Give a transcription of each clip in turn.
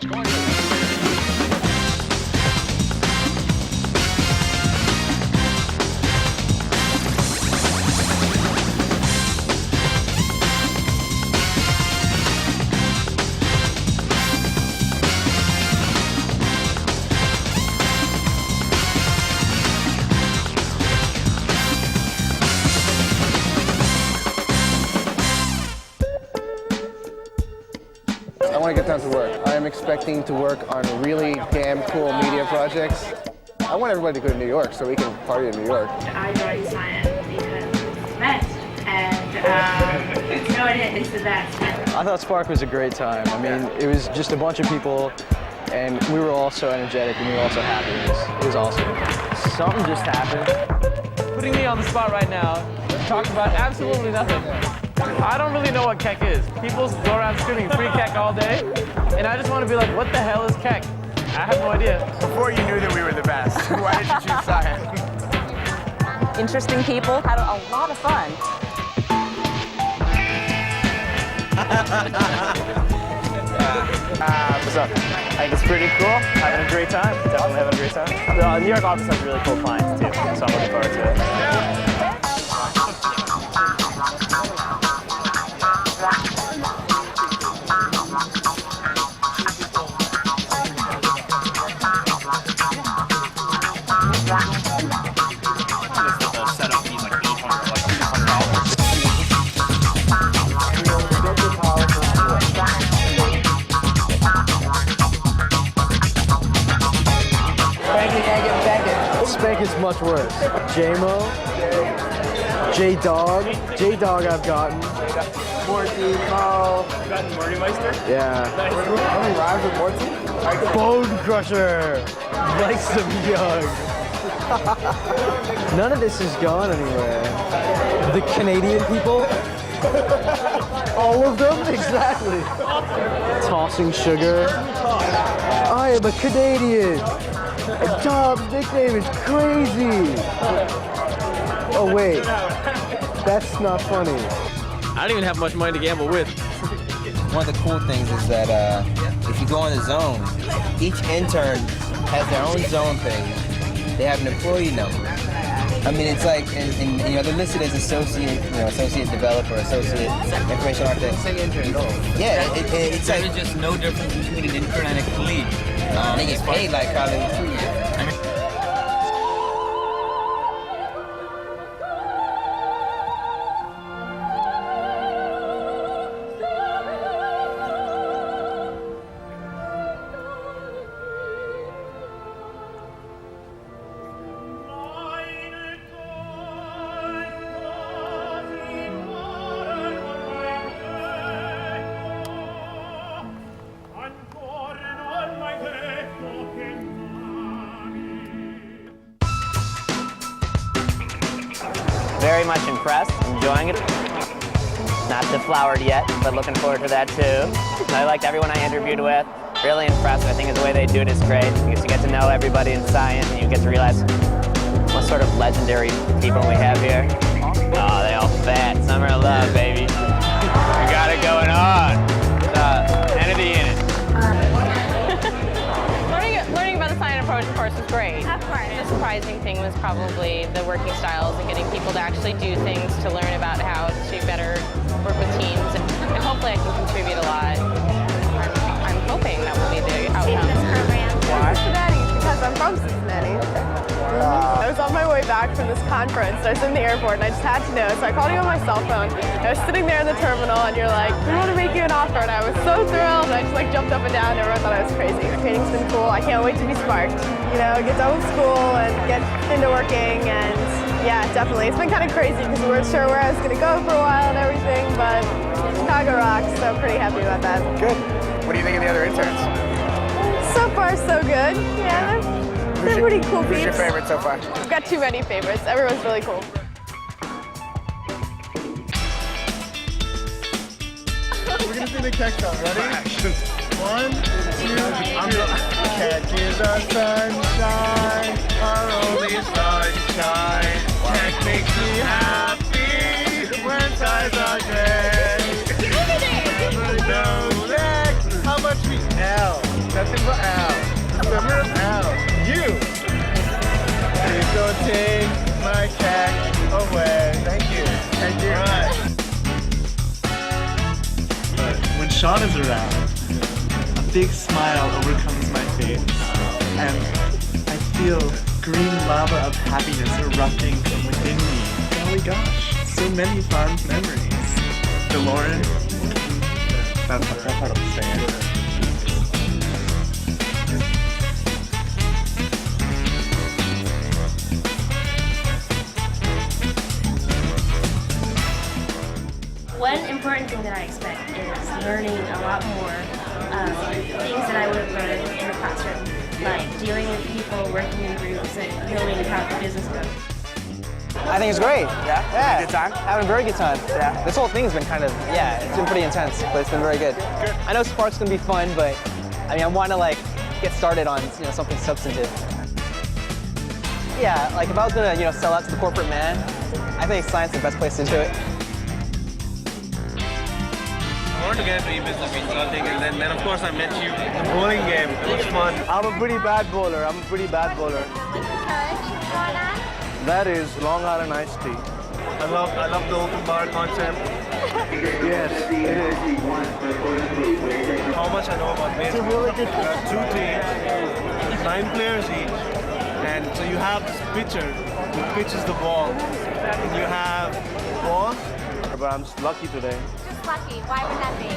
what's going on. I want to get down to work. I am expecting to work on really damn cool media projects. I want everybody to go to New York so we can party in New York. I joined Scient because it's the best, and no, it's the best. I thought Spark was a great time. I mean, it was just a bunch of people, and we were all so energetic, and we were all so happy. It was awesome. Something just happened. Putting me on the spot right now, talking about absolutely nothing. I don't really know what kek is. People go around screaming free kek all day, and I just want to be like, what the hell is kek? I have no idea. Before you knew that we were the best, why did you choose Scient? Interesting people, had a lot of fun. What's up? I think it's pretty cool. Having a great time. Definitely having a great time. The New York office has really cool clients too, so I'm looking forward to it. Spank is much worse. J-Mo, J-Dog I've gotten. Morty, Mo. You gotten Morty-meister? Yeah. How many rhymes with Morty? Bone Crusher, like some young. None of this has gone anywhere. The Canadian people? All of them? Exactly. Tossing sugar. I am a Canadian. And Tom's nickname is Crazy. Oh wait, that's not funny. I don't even have much money to gamble with. One of the cool things is that if you go on the zone, each intern has their own zone page. They have an employee number. I mean, it's like, and you know, they're listed as associate, associate developer, associate information architect. Say intern, no. Yeah, it's There like is just no difference between an intern and a colleague. they get paid like college too. Very much impressed, enjoying it. Not deflowered yet, but looking forward to that too. I liked everyone I interviewed with. Really impressed. I think the way they do it is great because you get to know everybody in Scient and you get to realize what sort of legendary people we have here. Oh, they all fat. Summer of love, baby. We got it going on. Entity in it. Learning about the Scient approach, of course, was great. Of course. The surprising thing was probably the working styles and getting people to actually do things to learn about how to better work with teams. And hopefully I can contribute a lot. I'm hoping that will be the outcome. This program. Why? Cincinnati, because I'm from Cincinnati. I was on my way back from this conference. I was in the airport and I just had to know, so I called you on my cell phone. I was sitting there in the terminal and you're like, we want to make you an offer, and I was so thrilled. I just like jumped up and down and everyone thought I was crazy. The training's been cool. I can't wait to be sparked. You know, get done with school and get into working, and yeah, definitely. It's been kind of crazy because we weren't sure where I was going to go for a while and everything, but Chicago rocks, so I'm pretty happy about that. Good. What do you think of the other interns? So far, so good. Yeah, they're pretty cool Who's your peeps. favorite so far? I've got too many favorites. Everyone's really cool. We're gonna sing the kek song. Ready? 1, 2, 3. Kek is our sunshine, our only sunshine. Kek makes me happy when times are gray. Never know next how much we L. don't take my cat away. Thank you. Thank you. When Sean is around, a big smile overcomes my face, and I feel green lava of happiness erupting from within me. Golly gosh, so many fond memories. DeLorean, that's what I'm saying. One important thing that I expect is learning a lot more things that I would have learned in the classroom, like dealing with people, working in groups, and knowing how the business goes. I think it's great. Yeah. Good time? Having a very good time. Yeah. This whole thing's been kind of, it's been pretty intense, but it's been very good. Good. I know Spark's gonna be fun, but I mean, I want to like get started on something substantive. Yeah, like if I was gonna sell out to the corporate man, I think Scient's the best place to do it. I wanted to get into e-business consulting, and then of course I met you. The bowling game, it was fun. I'm a pretty bad bowler. That is Long Island iced tea. I love the open bar concept. Yes, it is. How much I know about baseball. It's a really good game. Two teams, 9 players each. And so you have this pitcher who pitches the ball. And you have ball. But I'm just lucky today. Just lucky. Why would that be?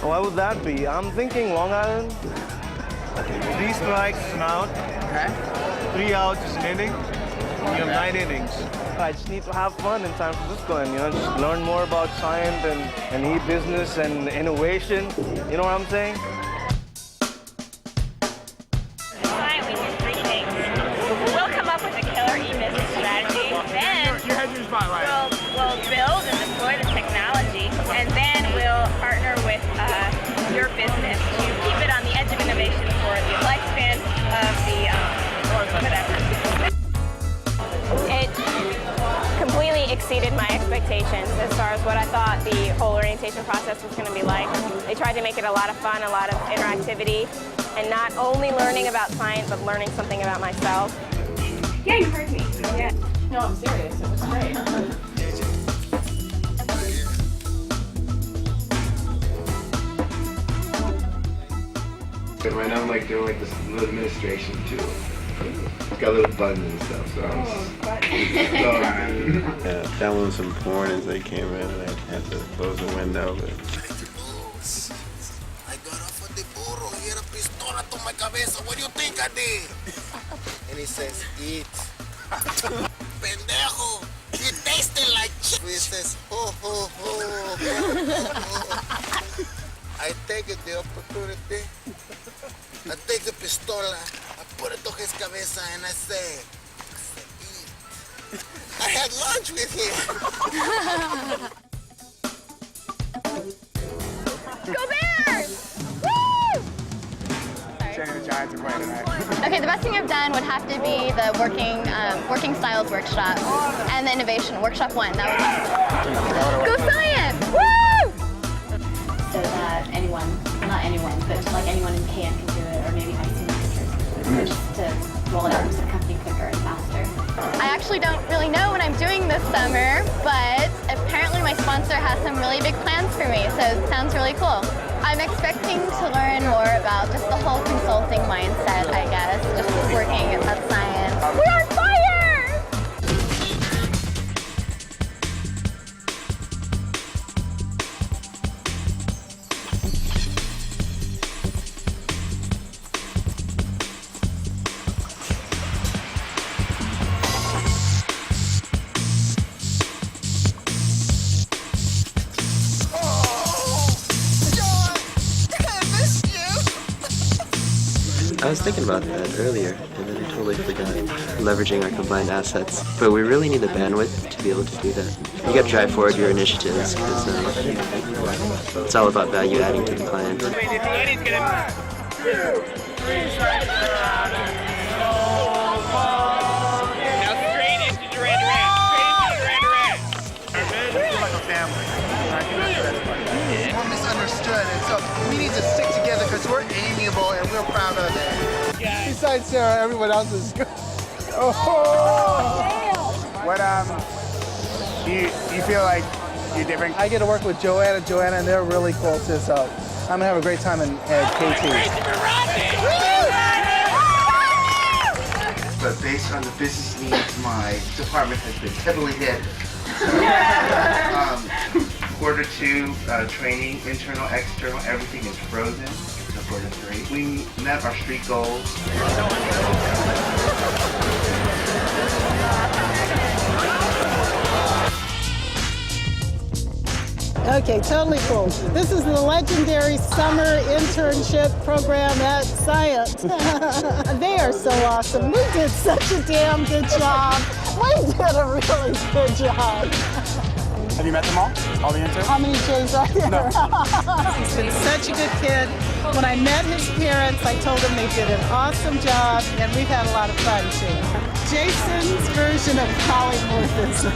Why would that be? I'm thinking Long Island. 3 strikes is an out. Okay. 3 outs is an inning. You have 9 innings. I just need to have fun in San Francisco and just learn more about science and e-business and innovation. You know what I'm saying? Fine, we do 3 things. We'll come up with a killer e-business strategy. Then You had your spotlight. we'll build and deploy the technology, and then we'll partner with your business to keep it on the edge of innovation for the lifespan of the whatever. It completely exceeded my expectations as far as what I thought the whole orientation process was going to be like. They tried to make it a lot of fun, a lot of interactivity, and not only learning about science, but learning something about myself. Yeah, you heard me. Yeah. No, I'm serious. It was great. But right now I'm like doing like this little administration too. Got little buttons and stuff, so downloading some porn as they came in, and I had to close the window. But... I got off of the burro, he had a pistola to my cabeza. What do you think I did? And he says, eat. Pendejo, it tasted like shit. He says, ho, ho, ho. I take the opportunity. I take the pistola, I put it to his cabeza, and I say, eat. I had lunch with him. Go Bears! Woo! Saying the Giants are playing tonight. Okay, the best thing I've done would have to be the working styles workshop and the innovation workshop 1. That was awesome. Go Scient! Woo! So that not anyone, but like anyone in CAN can do it, or maybe high school teachers, just to roll it out into the company quicker and faster. I actually don't really know what I'm doing this summer, but apparently my sponsor has some really big plans for me, so it sounds really cool. I'm expecting to learn more about just the whole consulting mindset, I guess, just working at science. We're on fire! I was thinking about that earlier, and then I totally forgot. Leveraging our combined assets. But we really need the bandwidth to be able to do that. You gotta drive forward your initiatives, because it's all about value adding to the client. We're misunderstood, and so we need to stick together because we're amiable and we're proud of it. Besides Sarah, everyone else is good. What you feel like you're different? I get to work with Joanna, and they're really cool too, so I'm gonna have a great time at KT. But based on the business needs, my department has been heavily hit. Q2 training, internal, external, everything is frozen. So Q3, we met our street goals. Okay, totally cool. This is the legendary summer internship program at Scient. They are so awesome. We did such a damn good job. We did a really good job. Have you met them all? All the interns? How many J's are there? No. He's been such a good kid. When I met his parents, I told them they did an awesome job, and we've had a lot of fun too. Jason's version of polymorphism.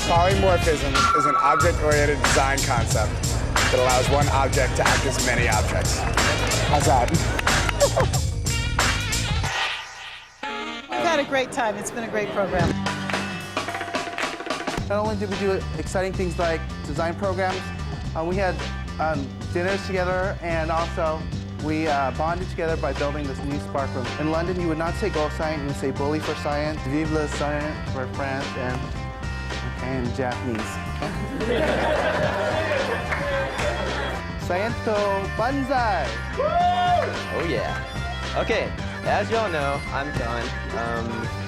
Polymorphism is an object-oriented design concept that allows one object to act as many objects. How's that? We've had a great time. It's been a great program. Not only did we do exciting things like design programs, we had dinners together, and also we bonded together by building this new spark room. In London, you would not say Go Scient, you would say Bully for Scient, Vive le Scient for France, and Japanese. Sciento Banzai! Oh yeah. Okay, as y'all know, I'm John.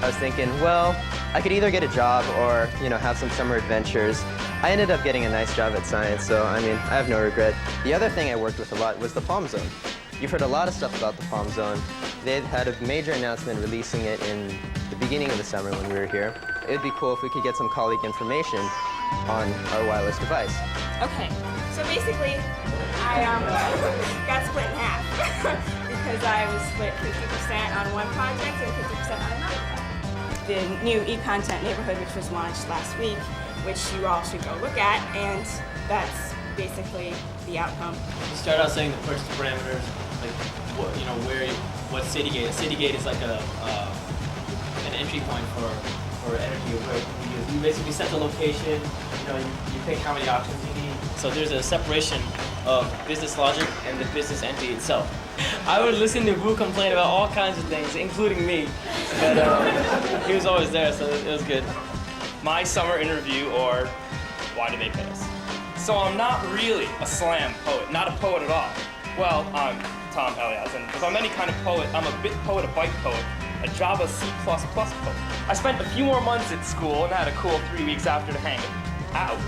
I was thinking, well, I could either get a job or, have some summer adventures. I ended up getting a nice job at Scient, so I have no regret. The other thing I worked with a lot was the Palm Zone. You've heard a lot of stuff about the Palm Zone. They had a major announcement releasing it in the beginning of the summer when we were here. It'd be cool if we could get some colleague information on our wireless device. Okay, so basically, I got split in half because I was split 50% on one project and 50% on another project. The new e-content neighborhood, which was launched last week, which you all should go look at, and that's basically the outcome. You start out saying the purchase parameters, like what city gate. A city gate is like an entry point for energy where you basically set the location. You pick how many options you need. So there's a separation of business logic and the business entity itself. I would listen to Wu complain about all kinds of things, including me, but he was always there, so it was good. My summer interview, or why do they pay us? So I'm not really a slam poet, not a poet at all. Well, I'm Tom Elias, and if I'm any kind of poet, I'm a bit poet, a byte poet, a Java C++ poet. I spent a few more months at school and had a cool 3 weeks after to hang out.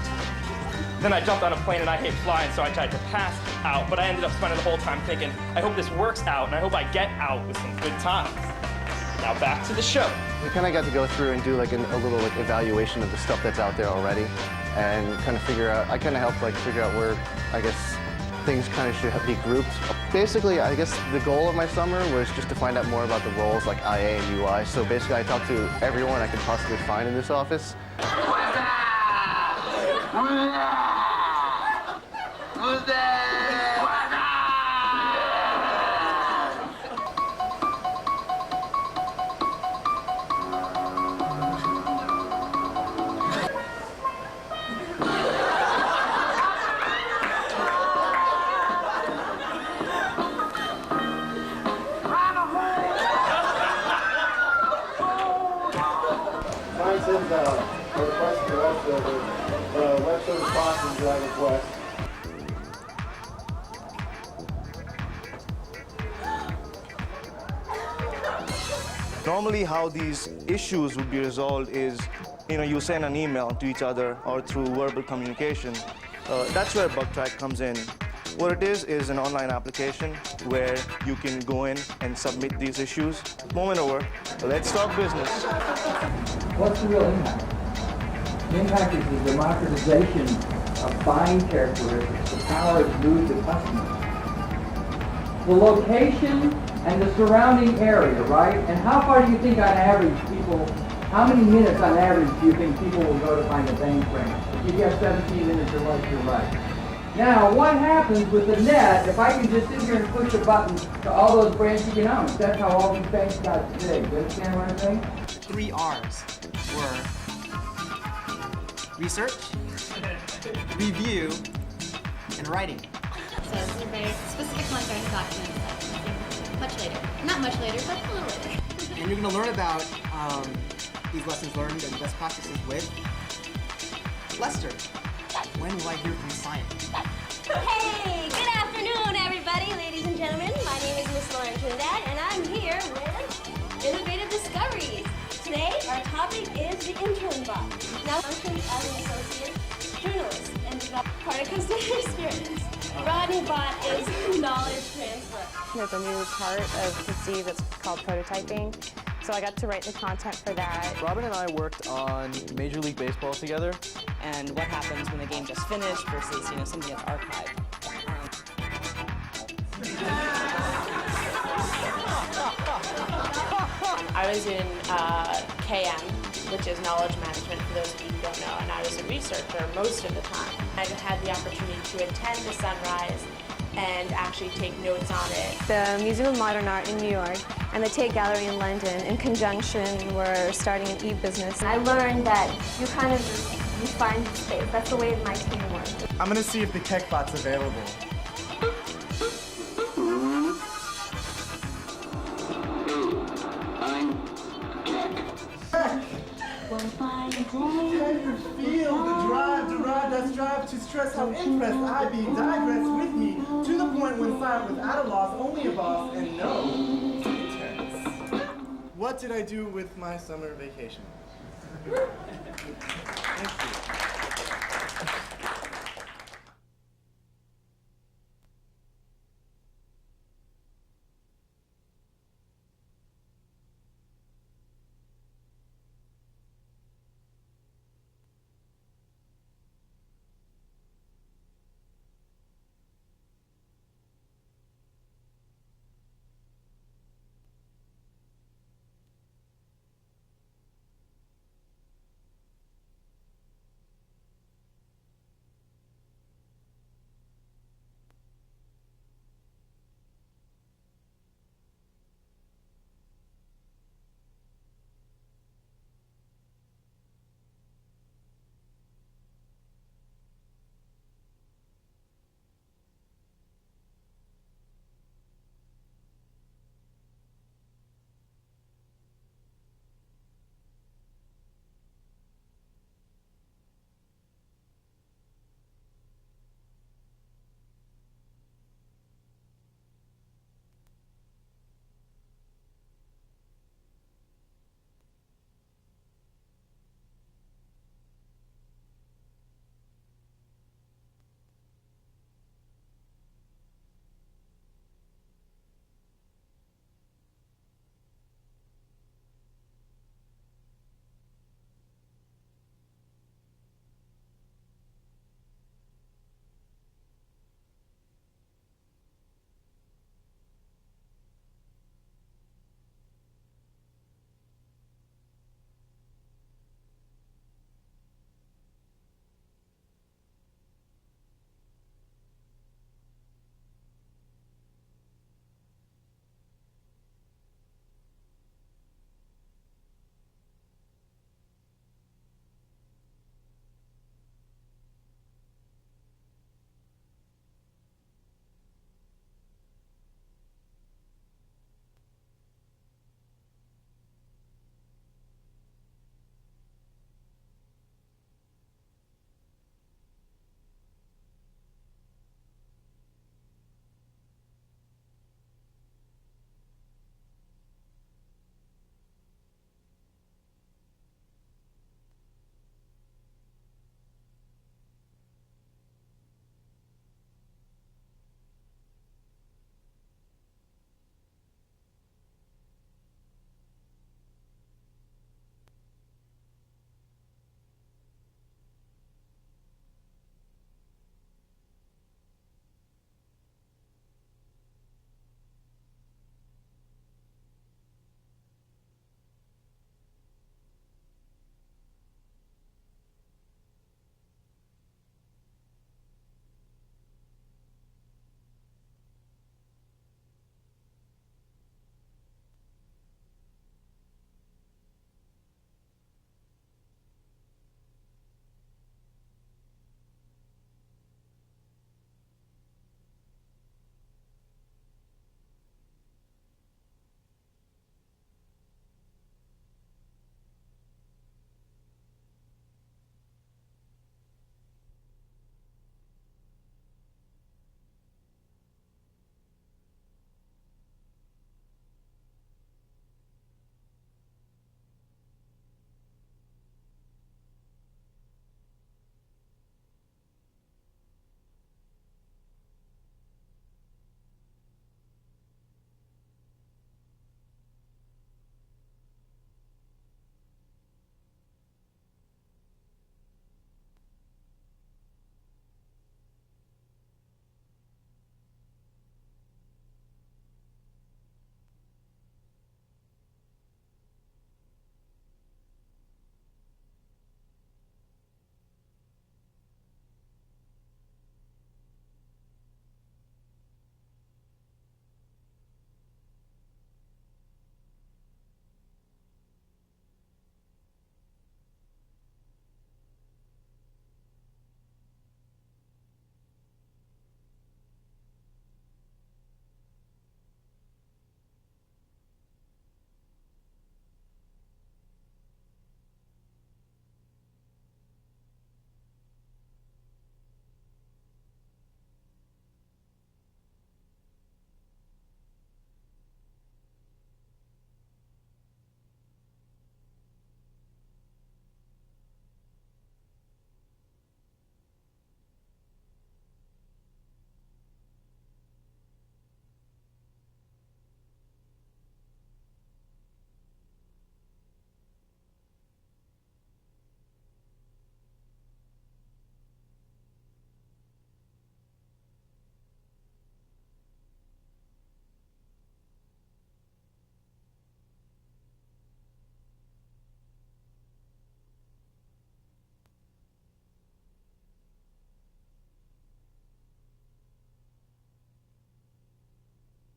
Then I jumped on a plane and I hate flying, so I tried to pass out, but I ended up spending the whole time thinking, I hope this works out, and I hope I get out with some good times. Now back to the show. We kind of got to go through and do a little evaluation of the stuff that's out there already, and kind of figure out, I kind of helped figure out where, I guess, things kind of should be grouped. Basically, I guess the goal of my summer was just to find out more about the roles like IA and UI. So basically, I talked to everyone I could possibly find in this office. Who's there? Mine says request for web server. Web server response is request. Normally how these issues would be resolved is, you send an email to each other or through verbal communication. That's where BugTrack comes in. What it is an online application where you can go in and submit these issues. Moment over. Let's talk business. What's the real impact? The impact is the democratization of buying characteristics, the power to move the customer. The location and the surrounding area, right? And how far do you think on average how many minutes on average do you think people will go to find a bank branch? If you have 17 minutes or less, you're right. Now, what happens with the net if I can just sit here and push a button to all those branch economics? That's how all these banks got today. Do you understand what I'm saying? 3 R's were research, review, and writing. So this is a very specific one starting documents much later. Not much later, but a little later. And you're going to learn about these lessons learned and best practices with Lester. When will I hear from Scient? Hey, good afternoon, everybody, ladies and gentlemen. My name is Miss Lauren Trinidad, and I'm here with Innovative Discoveries. Today, our topic is the intern bot. Now, functions as an associate journalist and develop part of customer experience. Rodney bot is knowledge transfer. There's a new part of PC that's called prototyping. So I got to write the content for that. Robin and I worked on Major League Baseball together. And what happens when the game just finished versus, something that's archived. I was in KM, which is knowledge management for those of you who don't know, and I was a researcher most of the time. I've had the opportunity to attend the Sunrise and actually take notes on it. The Museum of Modern Art in New York and the Tate Gallery in London, in conjunction, were starting an e-business. I learned that you kind of you find space. That's the way my team works. I'm gonna see if the tech bot's available. Can you feel the drive, that's drive to stress how impressed I be, digress with me, to the point when Scient without a loss, only a boss, and no interns. What did I do with my summer vacation? Thank you.